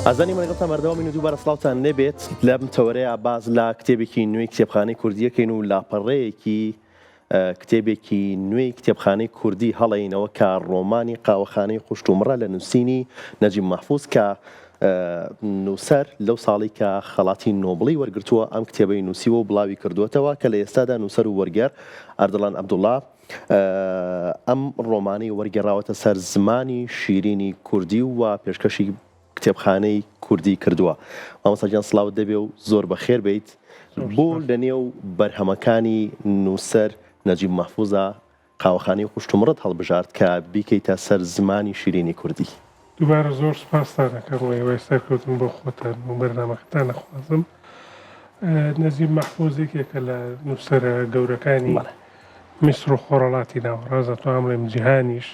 ئازانی مەنگەڵتان بەردەوامین و دووبارە سڵاوتان لێبێت لەم تەوەرەیە باز لە کتێبێکی نوێی کتێبخانەی کوردیەکەین و لاپەڕەیەکی کتێبێکی نوێی کتێبخانەی کوردی هەڵەینەوە کە ڕۆمانی قاوەخانەی خوشتومڕە لە نووسینی نەجیب مەحفوظ کە نووسەر لەو ساڵی کە خەڵاتی نۆبڵی وەرگرتووە ئەم کتێبەی نووسیوە و بڵاوی کردوێتەوە کە لە ئێستادا نووسەر و وەرگەر ئەردەڵان عەبدوڵڵا ئەم ڕۆمانەی وەرگێڕاوەتە سەر زمانی شیرینی کوردی و پێشکەشی کتێبخانەی کوردی کردووە. مامۆستاجان سڵاوت دەبێ و زۆر بەخێر بیت بۆ لە نێو بەرهەمەکانی نووسەر نەجیب مەحفوظە قاوەخانەی خوشتومڕەت هەڵبژارد کە بیکەیتە سەر زمانی شیرینی کوردی. دووبارە زۆر سپاستان دەکەم ئێوەی سەرکەوتن بۆ خۆتان و بەرنامەکەتان نەخوازم. نەجیب مەحفوظ یەکێکە لە نووسەرە گەورەکانی میسر و خۆڕەڵاتی ناوەڕاست ئەتوانم جیهانیش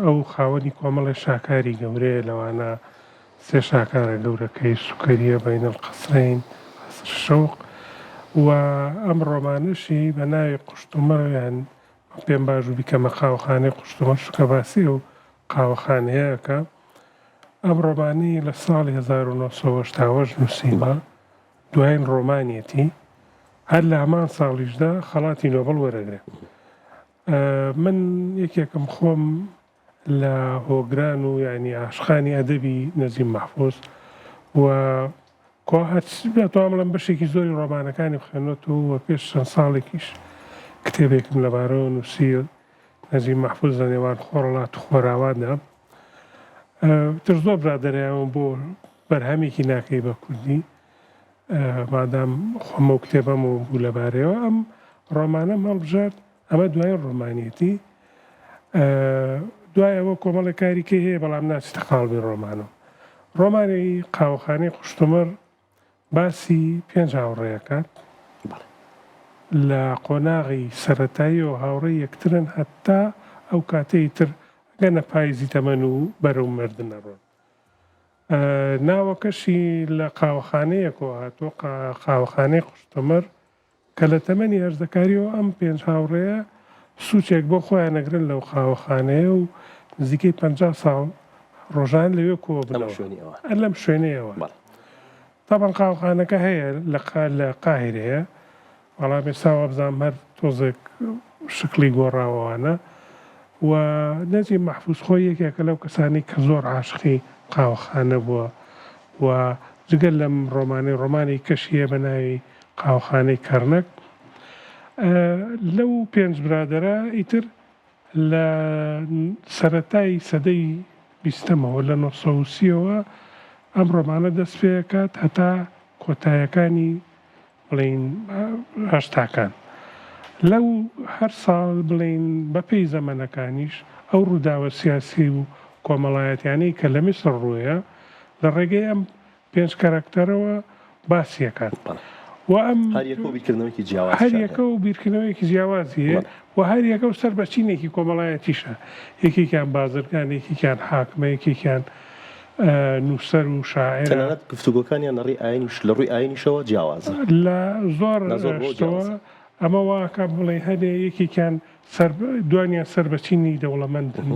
ئەو خاوەنی کۆمەڵی شاکاری گەورەیە لەوانە سێ شاکارە گەورەکەی سوکەریە بەینە القەسرەین قەسر شەوق و ئەم ڕۆمانشی بە ناوی قوشتومڕیان پێم باش و بیکەمە قاوەخانەی قوشتومڕ شکە باسی و قاوەخانەیەکە. ئەم ڕۆمانی لە ساڵی 1970 نووسیوە دوایین ڕۆمانیەتی هەر لە هەمان ساڵیشدا خەڵاتی نۆبڵ وەرەگرێت. من یەکێکم خۆم لە هۆگران و ینی عاشقانی ئەدەبی نەجیب مەحفوظ و توانم بڵێم بەشێکی زۆری ڕۆمانەکانی بخوێنێت و پێش چەند ساڵێکیش کتێبێکم لەبارەوە نووسی نەجیب مەحفوظ لە نێوان خۆڕەڵات و خۆراواندا. تر زۆر برادەرایەوە بۆ بەرهەمێکی ناکەی بە کوردی مادام خۆمە و کتێبەم و بوو لەبارەوە ئەم ڕۆمانەم هەڵبژارد. ئەمە دوای ڕۆمانیەتی دوایەوە کۆمەڵی کاریکە هەیە بەڵام ناچێتە قاڵبی ڕۆمانەوە. ڕۆمانی قاوەخانەی خوشتومڕ باسی 5 هاوڕێیەکات لە قۆناغی سەرەتاییەوە هاوڕێی یەکترن هەتا ئەو کاتەی تر گەنە پاییزی تەمەن و بەرەو مردنە ڕۆن. ناوەکەشی لە قاوەخانەیەکەوە هاتووە قاوەخانەی خوشتومڕ کە لە تەمەنی هەرزەکاریەوە ئەم 5 هاوڕێیە سوچێک بۆ خۆیان نەگرن لەو قاوەخانەیە و نزیکەی 50 ساڵ ڕۆژان لەوێ کۆ بنەوە لەم شوێنەیەوە. تابان قاوەخانەکە هەیە لە قاهیرەیە وەڵام ئێستا بزانم هەر تۆزێک شکلی گۆڕاوەوانە و نەجیب مەحفوظ خۆی یەکێکە لەو کەسانی کە زۆر عاشقی قاوەخانە بووە و جگەل لەم ڕۆمانی کەشیە بە ناوی قاوەخانەی کەرنەک. لەو 5 برادەرە ئیتر لە سەرەتای سەدەی 20ەمەوە لە 1930ەوە ئەم ڕۆمانە دەست پێکات هەتا کۆتاییەکانی بڵین هەشتاکان. لەو هەر ساڵ بڵین بەپێی زەمانەکانیش ئەو ڕووداوە سیاسی و کۆمەڵایەتیانەی کە لە میسر ڕوویە لە ڕێگەی ئەم 5 کارکتەرەوە باسیەکان و ئەم هەر یەکە و بیرکردنەوەیەکی جیاوازیە و هەر یەکە و سەر بەچینێکی کۆمەڵایەتیشە. یەکێکیان بازرگان، یەکێکیان حاکمە، یەکێکیان نووسەر و شاعر. تەنانەت گفتوگۆکانیان لەڕێی ئاینیش لە ڕووی ئاینیشەوە جیاوازە لە زۆر شتەوە ئەمە واکە بڵێ هەرێ یەکێکیان دوانیان سەر بەچینی دەوڵەمەندن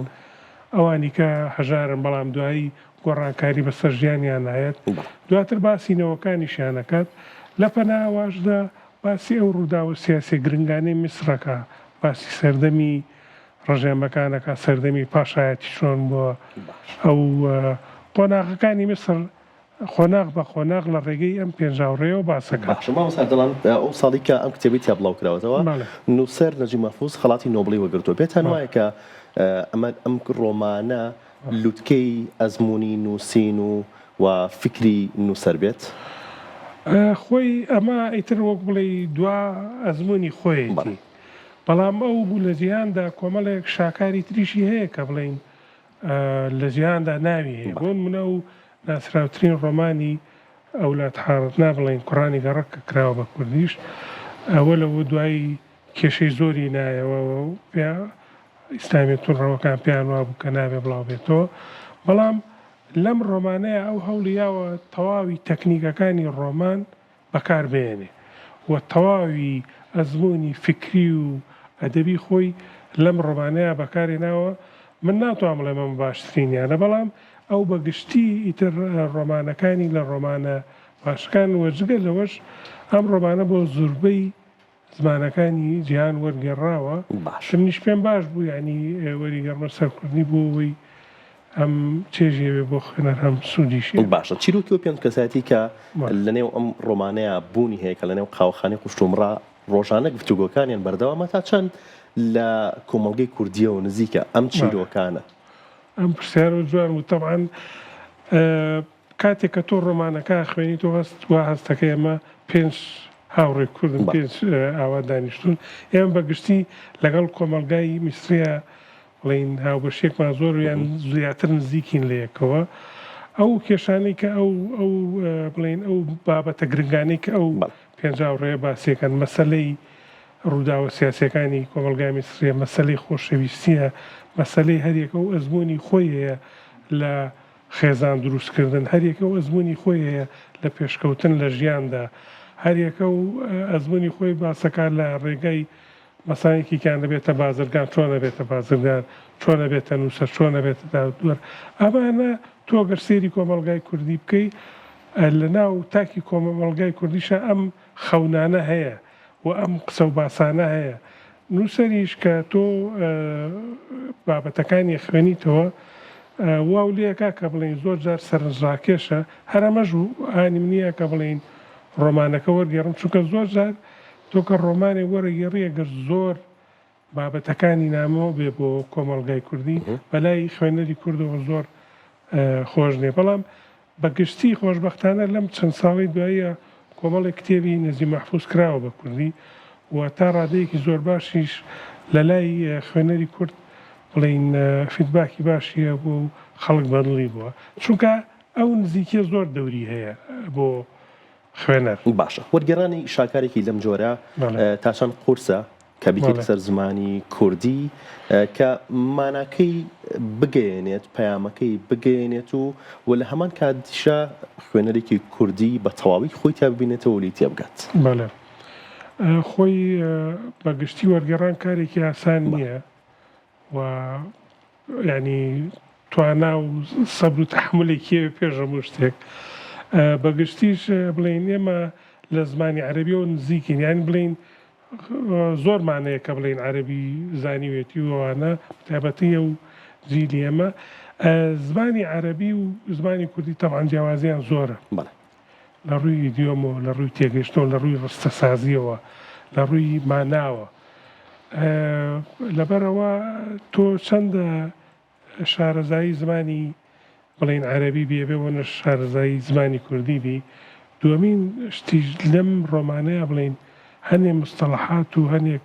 ئەوانی کە هەژارن بەڵام دوایی گۆڕانکاری بەسەر ژیانیان نایەت. دواتر باسینەوەکانیشیانەکات لە پەناواشدا باسی ئەو ڕووداوە سیاسی گرنگانەی میسرەکە، باسی سەردەمی ڕژێمەکانەکە، سەردەمی پاشایەتی چۆن بووە ئەو قۆناغەکانی میسر خۆناغ بە خۆناغ لە ڕێگەی ئەم 5 هاوڕێیەوە باسەکە. دەڵام ئەو ساڵی کە ئەم کتێبی تیا بڵاوکراوەتەوە نووسەر نەجیب مەحفوظ خەڵاتی نۆبڵی وەرگرتووە. پێتان وایە کە ئەم ڕۆمانە لووتکەی ئەزمموی نووسین و فکری نووسەر بێت؟ خۆی ئەمە ئیتر وەک بڵێ دوا ئەزمموی خۆیەتی بەڵام ئەو بوو لە جیهاندا کۆمەڵێک شاکاری تریشی هەیە کە بڵین لە جیهاندا ناوی هەیە. بۆ نمونە و ناسراوترین ڕۆمانی ئەولاد حارەت نابڵێن کوڕانی گەڕک کە کراوە بە کوردیش ئەوە لەوە دوایی کێشەی زۆری نایەوە و ئیسلامیەتون ڕەوەکان پێیان وابوو کە نابێ بڵاو بێتەوە. بەڵام لەم ڕۆمانەیە ئەو هەوڵیاوە تەواوی تەکنیکەکانی ڕۆمان بەکاربێنێ و تەواوی ئەزمموی فکری و ئەدەبی خۆی لەم ڕۆمانەیە بەکارهێناوە. من ناتوانم بڵێم ئەمە باشترینیانە بەڵام ئەو بەگشتی ئیتر ڕۆمانەکانی لە ڕۆمانە باشەکان وەرجگە لەوەش ئەم ڕۆمانە بۆ زۆربەی زمانەکانی جیهان وەرگێڕاوە منیش پێم باش بوو ینی وەریگەڕمە سەرکردنی بۆ ئەوەی ئەم چێژێوێ بۆ خوێنەر هەم سوودیشی باشە چیرۆکی و پێنج کەساتی کە لەنێو ئەم ڕۆمانەیە بوونی هەیە کە لەنێو قاوەخانەی قوشتومڕا ڕۆژانە گفتوگۆکانیان بەردەوامە تا چەند لە کۆمەڵگەی کوردیەوە نزیکە ئەم چیرۆکانە ئەم پرسیارە جوان و تەبعاً کاتێک کە تۆ ڕۆمانەکە خوێنی تۆ وا هەستەکە ئێمە پێنج هاوڕێ کوردن پێنج ئاوا دانیشتون ئێمە بەگشتی لەگەڵ کۆمەلگای میسریە بڵین هاوبەشێکمان زۆر یان زیاتر نزیکین لە یەکەوە ئەو کێشانەی کە ئەو بڵین ئەو بابەتە گرنگانەی کە ئەو پێنج هاوڕێ باسیەکەن مەسەلەی ڕووداوە سیاسەکانی کۆمەلگای میسریە مەسەلەی خۆشەویستیە مەسەلەی هەریەکە و ئەزمموی خۆی هەیە لە خێزان دروستکردن هەریەکە و ئەزمموی خۆی هەیە لە پێشکەوتن لە ژیاندا هەریەکە و ئەزمموی خۆی باسەکان لە ڕێگەی مەسانێکی کیان دەبێتە بازرگان چۆن دەبێتە بازرگان چۆن دەبێتە نووسەر چۆن دەبێتە دووەر ئەمانە تۆ گەر سێری کۆمەلگای کوردی بکەی لە ناو تاکی کۆمەڵگای کوردیشە ئەم خەونانە هەیە و ئەم قسە و باسانە هەیە نووسەریش کە تۆ بابەتەکانی خوێنیتەوە واو لێکا کە بڵین زۆر جار سەرنجڕاکێشە هەرەمەژ و ئانی منیە کە بڵین ڕۆمانەکە وەرگێڕم چونکە زۆر جار تۆ کە ڕۆمانی وەرەگەڕیە گەر زۆر بابەتەکانی نامەوە بێ بۆ کۆمەڵگای کوردی بەلای خوێنەری کوردەوە زۆر خۆش نیە بەڵام بەگشتی خۆشبەختانە لەم چەند ساڵی دواییە کۆمەڵی کتێبی نەزی مەحفوظ کراوە بە کوردی و تا ڕادەیەکی زۆر باشیش لە لای خوێنەری کورد بڵین فیدباکی باشیە بۆ خەڵک بەدڵی بووە چونکە ئەو نزیکیە زۆر دەوری هەیە بۆ خوێنەر باشە وەرگێڕانی شاکارێکی لەم جۆرە تا چەند قورسە کە بیکەیت سەر زمانی کوردی کە ماناکەی بگەێنێت پەیامەکەی بگەێنێت و لە هەمان کاتیشە خوێنەرێکی کوردی بە تەواوی خۆی تا ببینێتەوە و لی تێبگات بەڵێ خۆی بەگشتی وەرگێڕان کارێکی ئاسان نییە و ینی توانا و سەبر و تەحملێکی پێش هەموو شتێک بەگشتیش بڵین ئێمە لە زمانی عەرەبیەوە نزیکین یانی بڵین زۆرمانەیە کە بڵین عەرەبی زانیوێتی وانە تایبەتیە و جیلی ئێمە زمانی عەرەبی و زمانی کوردی تەبعاً جیاوازیان زۆرە لە ڕووی ئیدیۆمەوە لە ڕووی تێگەیشتنەوە لە ڕووی ڕستەسازیەوە لە ڕووی ماناوە لەبەرەوە تۆ چەندە شارەزایی زمانی بڵین عەرەبی بێبێ وەنە شارەزایی زمانی کوردی بی دووەمین شتیش لەم ڕۆمانەیە بڵین هەنێ مستەڵەحات و هەنێک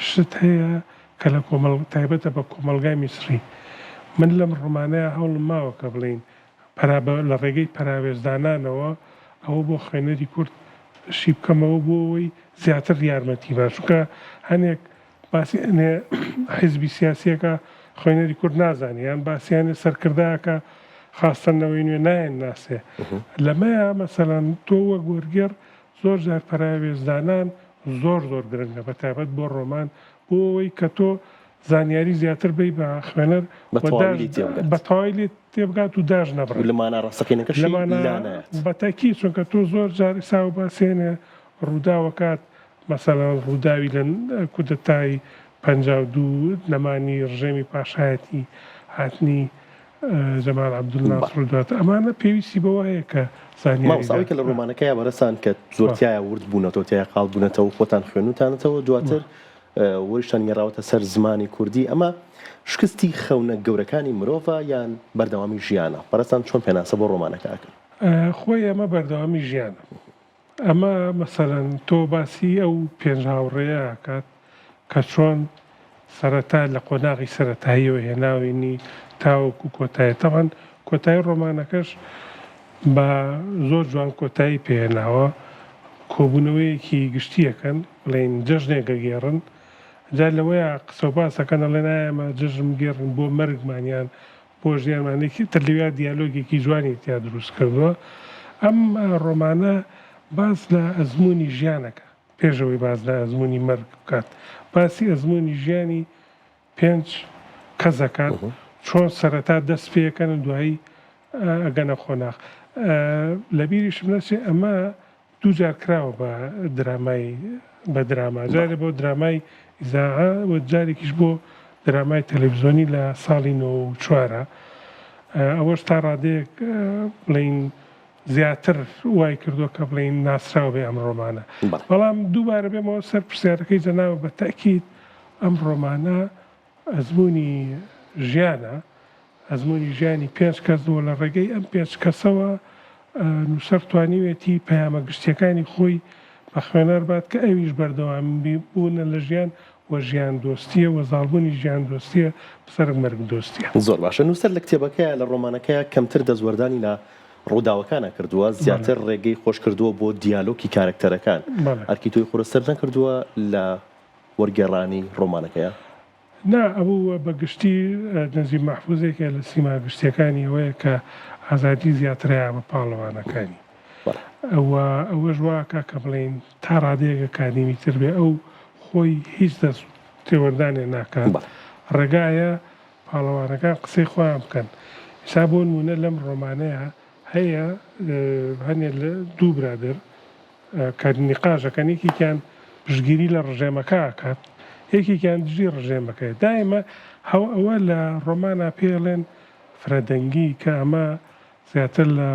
شت هەیە کە لە تایبەتە بە کۆمەڵگای میسری من لەم ڕۆمانەیە هەوڵم ماوە کە بڵین لە ڕێگەی پەراوێزدانانەوە ئەوە بۆ خوێنەری کورد شی بکەمەوە بۆ ئەوەی زیاتر یارمەتی بە چونکە هەنێک باسی حیزبی سیاسیەکە خوێنەری کورد نازانێ یان باسییانێ سەرکردایەکە خاستنەوەی نوێ نایەن ناسێ لەمەیە مەسەلەن تۆ وەک وەرگێڕ زۆر جار پەراوێزدانان زۆر گرنگە بە تایبەت بۆ ڕۆمان بۆ ئەوەی کە تۆ زانیاری زیاتر بی بە خوێنەر بە تەواوی تێبگات و داژ نەبڕێت لەمانە ڕاستەکەینەکەش بەتاکی چونکە تۆ زۆر جار ئێسا و باسێنێ ڕووداوەکات مەسەلەن ڕووداوی لە کودەتای 52 نەمانی ڕژێمی پاشایەتی هاتنی جەمال عەبدولناسر ڕوودات ئەمانە پێویستی بەوە هەیە کە ماوەساوی کە لە ڕۆمانەکەیە بەرەسان کە زۆرتیایە ورد بوونەوە تیا قاڵ بوونەتەوە خۆتان خوێنوتانەتەوە دواتر وەریشتان گێڕاوەتە سەر زمانی کوردی ئەمە شکستی خەونە گەورەکانی مرۆڤە یان بەردەوامی ژیانە بەرەسان چۆن پێناسە بۆ ڕۆمانەکەکەن خۆی ئەمە بەردەوامی ژیانە ئەمە مەسەلەن تۆ باسی ئەو پێنج هاوڕێیە کات کە چۆن سەرەتا لە قۆناغی سەرەتاییەوە هێناوینی تاوەکو کۆتایە تەوان کۆتایی ڕۆمانەکەش بە زۆر جوان کۆتایی پێهێناوە کۆبوونەوەیەکی گشتیەکەن بڵێن جەژنێکە گێڕن جا لەوەیە قسە و باسەکەنە لە نایەمە جژم گێڕن بۆ مەرگمانیان بۆ ژیانمانێکی تەلویا دیالۆگێکی جوانی تیا دروست کردووە ئەم ڕۆمانە باس لە ئەزمموی ژیانەکە پێشەوەی باز لە ئەزمموی مەرگ بکات باسی ئەزمموی ژیانی پێنج کەسەکان چۆن سەرەتا دەست پێەکەن دوایی ئەگەنە خۆناغ لە بیریشم نەچێ ئەمە دوو جار کراوە بە دراما جارێ بۆ درامای ئیزاعە و جارێکیش بۆ درامای تەلەڤیزیۆنی لە ساڵی 94 ئەوەش تا ڕادەیەک بڵین زیاتر وای کردووە کە بڵین ناسراوە بێ ئەم ڕۆمانە بەڵام دووبارە بێمەوە سەر پرسیارەکەی جەناوە بە تەکید ئەم ڕۆمانە ئەزمموی ژیانە ئەزمموی ژیانی 5 کەسەوە لە ڕێگەی ئەم 5 کەسەوە نووسەر توانیوێتی پەیامە گشتیەکانی خۆی بە خوێنەر بات کە ئەویش بەردەوامی بوونە لە ژیان و ژیان دۆستیە و زاڵبوونی ژیان دۆستیە بسەر مەرگ دۆستیە. زۆر باشە نووسەر لە کتێبەکەیە لە ڕۆمانەکەیە کەمتر دەزوەردانی لە ڕووداوەکانە کردووە زیاتر ڕێگەی خۆش کردووە بۆ دیالۆکی کارکتەرەکان ئەرکی تۆی خورەسەر نەکردووە لە وەرگێڕانی ڕۆمانەکەیە؟ نا ئەوە بە گشتی نەزیب مەحفوزێکە لە سیما گشتیەکانی ئەوەیە کە ئازادی زیاترەیە بە پاڵەوانەکانی ئەوە ژواکە کە بڵین تا ڕادەیەک ئەکادیمی تر بێ ئەو خۆی هیچ دەست تێوەردانێ ناکات ڕێگایە پاڵەوانەکان قسەی خۆیان بکەن ئێستا بۆ نمونە لەم ڕۆمانەیە هەیە هەنێ لە دوو برادر کە نیقاشەکەن یەکێکیان پشتگیری لە ڕژێمەکە ئاکات یەکێکیان دژی ڕژێمەکەی دائیمە ئەوە لە ڕۆمانە پێڵێن فرەدەنگی کە ئەمە زیاتر لە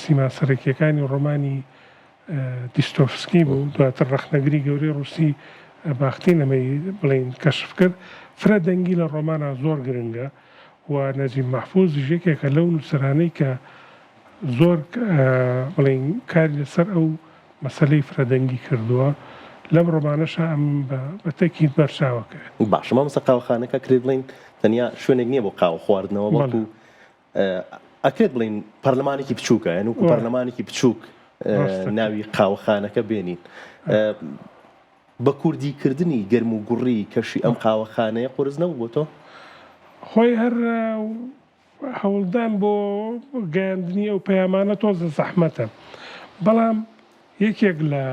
سیما سەرەکیەکانی ڕۆمانی دیستۆفسکی بوو دواتر ڕەخنەگری گەورەی ڕووسی باختین ئەمەی بڵین کەشف کرد فرەدەنگی لە ڕۆمانە زۆر گرنگە و نەجیب مەحفوز یەکێکە لەو نووسەرانەی کە زۆر بڵین کاری لەسەر ئەو مەسەلەی فرەدەنگی کردووە لەم ڕۆمانەشە ئەم بە تەکید بەرچاوەکە. باش مامۆستا قاوەخانەکە کرێت بڵین تەنیا شوێنێک نییە بۆ قاوە خواردنەوە وەکو ئەکرێت بڵین پەرلەمانێکی بچووکە یان وەکو پەرلەمانێکی بچووک ناوی قاوەخانەکە بێنین. بە کوردیکردنی گەرم و گوڕی کەشی ئەم قاوەخانەیە قورس نەبوو بۆ تۆ؟ خۆی هەر هەوڵدان بۆ گەیاندنی ئەو پەیامانە تۆزە زەحمەتە بەڵام یەکێک لە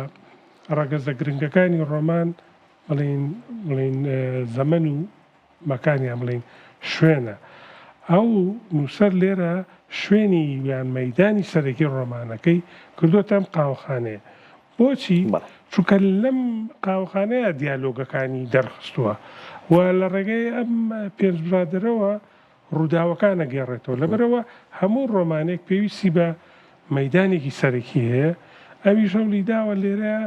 ڕەگەزە گرنگەکانی ڕۆمان بڵین زەمن و مەکانیان بڵین شوێنە ئەو نووسەر لێرە شوێنی یان مەیدانی سەرەکی ڕۆمانەکەی کردووەتە ئەم قاوەخانەیە بۆچی؟ چونکە لەم قاوەخانەیە دیالۆگەکانی دەرخستووە و لە ڕێگەی ئەم پێنج برادرەوە ڕووداوەکانە گێڕێتەوە لەبەرەوە هەموو ڕۆمانێک پێویستی بە مەیدانێکی سەرەکی هەیە ئەویش هەوڵی داوە لێرە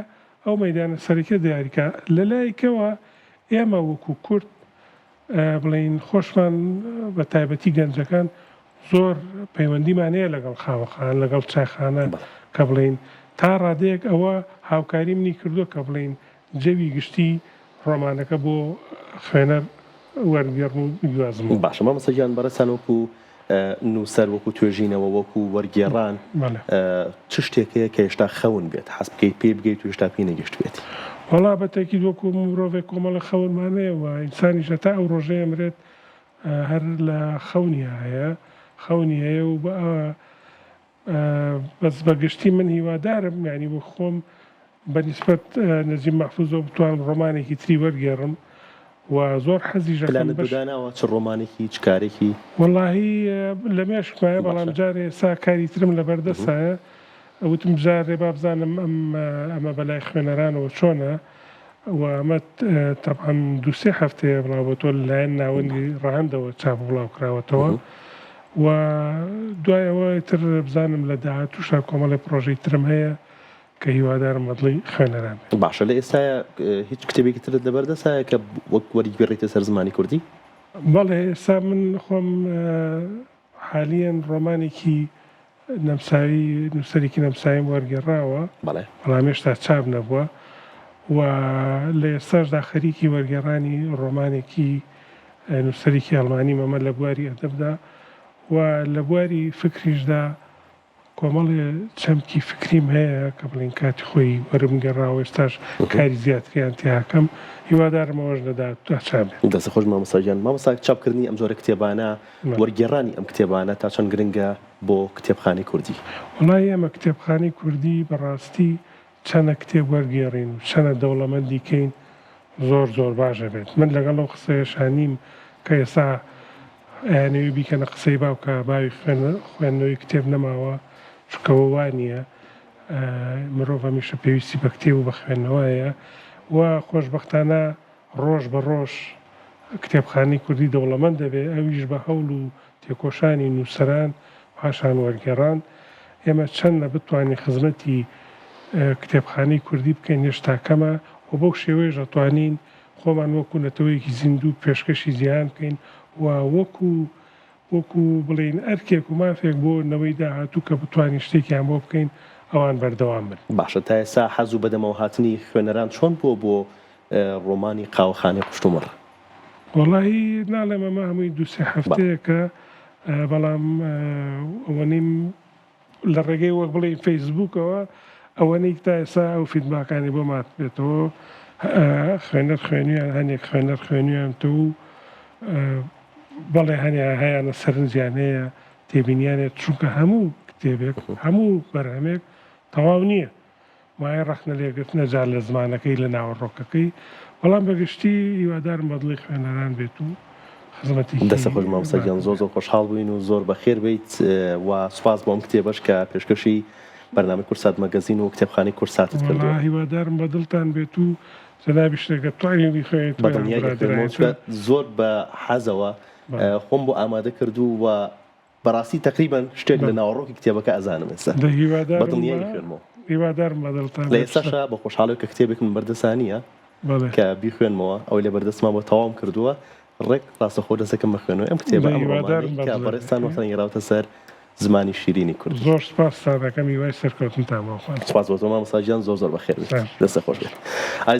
ئەو مەیدانە سەرەکیە دیاریکە لەلایەکەوە ئێمە وەکو کورد بڵین خۆشمان بە تایبەتی گەنجەکان زۆر پەیوەندیمانەیە لەگەڵ قاوەخانە لەگەڵ چایخانە کە بڵین تا ڕادەیەک ئەوە هاوکاری منی کردووە کە بڵین جەوی گشتی ڕۆمانەکە بۆ خوێنەر وەرگێڕن و گوازم. باشە مامۆستا گیان بەڕێستان وەکو نووسەر وەکو توێژینەوە وەکو وەرگێڕان چ شتێکەیە کە هێشتا خەون بێت حەز بکەیت پێ بگەیت و هێشتا پێی نەگەشت بێت؟ وەڵا بە تەکید وەکو مرۆڤێک کۆمەڵە خەونمانەیە و ئینسانیش هەتا ئەو ڕۆژەیە مرێت هەر لە خەونی هەیە و بەس بەگشتی من هیوادارم یعنی بۆ خۆم بەنسبەت نەجیب مەحفوزەوە بتوانم ڕۆمانێکی تری وەرگێڕم و زۆر حەزیژەکەم بەداناوە چ ڕۆمانێکی چ کارێکی وەڵاهی لە مێشکمایە بەڵام جارێ ئێستا کاری ترم لەبەردەستایە ئەوتم جارێ با بزانم ئەمە بەلای خوێنەرانەوە چۆنە و ئەمە تەبعەن دووسێ هەفتەیە بڵاو بۆ تۆ لەلایەن ناوەندی ڕاهەندەوە چاپ بڵاو کراوەتەوە و دوایەوە تر بزانم لە داهاتووشا کۆمەڵی پرۆژەی ترم هەیە کە هیوادارم مەدڵی خوێنەران. باشە لە ئێستاە هیچ کتێبێکی ترت لەبەردەسایە کە وەک وەریگەڕێتە سەر زمانی کوردی؟ بەڵێ ئێستا من خۆم حالیەن ڕۆمانێکی نەمساوی نووسەرێکی نەمساویم وەرگێڕاوە بەڵام هێشتا چاپ نەبووە و لە ئێستاشدا خەریکی وەرگێڕانی ڕۆمانێکی نووسەرێکی ئەڵمانی مەمە لە بواری ئەدەبدا و لە بواری فکریشدا کۆمەڵێ چەمکی فکریم هەیە کە بڵین کاتی خۆی وەرم گەڕاوە ئێستاش کاری زیاتریان تیاکەم هیوادارم ئەوەش لەداهات چابێت. دەستە خۆش مامۆستا گیان مامۆستا چاپکردنی ئەم جۆرە کتێبانە وەرگێڕانی ئەم کتێبانە تا چەند گرنگە بۆ کتێبخانەی کوردی؟ وەڵای ئێمە کتێبخانەی کوردی بەڕاستی چەندە کتێب وەرگێڕین و چەندە دەوڵەمەندیکەین زۆر باشە بێت. من لەگەڵ ئەو قسەیەشانیم کە ئێستا یانەوێ بیکەنە قسەی باوکە باوی خوێندنەوەی کتێب نەماوە چکەوە وانە مرۆڤ هەمیشە پێویستی بە کتێب و بە خوێندنەوەیە و خۆشبەختانە ڕۆژ بە ڕۆژ کتێبخانەی کوردی دەوڵەمەند دەبێت ئەویش بە هەوڵ و تێکۆشانی نووسەران پاشان وەرگێڕان ئێمە چەند لە بتوانین خزمەتی کتێبخانەی کوردی بکەین هێشتا کەمە و بەو شێوەیەش دەتوانین خۆمان وەکو نەتەوەیەکی زیندوو پێشکەشی زیان بکەین و وەکو بڵێن ئەرکێک و مافێک بۆ نەوەی داهاتوو کە بتوانین شتێکیان بۆ بکەین ئەوان بەردەوام بن. باشە تا ئێستا حەز و بەدەمەوە هاتنی خوێنەران چۆن بۆ ڕۆمانی قاوەخانەی قوشتومڕ؟ وەڵاهی ناڵێم ئەمە هەمووی دووسێ هەفتەیەکە بەڵام ئەوەنیم لە ڕێگەی وەک بڵێ فەیسبووکەوە ئەوەنەی تا ئێستا ئەو فیدباکانی بۆ مات بێتەوە خوێنەر خوێنیان هەنێک خوێنەر خوێنیان تو بەڵێ هەیەیانە سەرنجیانەیە تێبینیانێت چونکە هەموو کتێبێک هەموو بەرهەمێک تەواو نییە وایە ڕەخنە لێگرتنە جار لە زمانەکەی لە ناوەڕۆکەکەی بەڵام بەگشتی هیوادارم بەدڵی خوێنەران بێت و خزمەتی دەستە خۆش مامۆستاگیان زۆر خۆشحاڵ بووین و زۆر بەخێر بیت و سوپاس بۆم کتێبەش کە پێشکەشی بەرنامەی کورسات مەگەزین و کتێبخانەی کورساتت کردووە. هیوادارم بەدڵتان بێت و جەنابی شتێکە توانین بیخوێنیت زۆر بە حەزەوە خۆم بۆ ئامادە کردو و بەڕاستی تقریبان شتێک لە ناوەڕۆکی کتێبەکە ئەزانم ئێستا بەدڵنیایی خوێنمەوە. هیوادارم بەدڵتان لە ئێستاشە بە خۆشحاڵی کە کتێبێکم بەردەسانیە کە بیخوێنمەوە ئەو لێ بەردەستمان بۆ تەواوم کردووە ڕێک ڕاستەخۆ دەسەکەم بەخوێنەوە ئەم کتێبە ئەم ڕۆمانەی کە بەڕێستان وەتەن گەڕاوتە سەر زمانی شیرینی کورد. زۆر سپاس دەکەم هیوای سەرکەوتنتان بۆ خوان. سپاس بۆ تۆ مامۆستاگیان زۆر بەخێر بێت. دەستە خۆش بێت.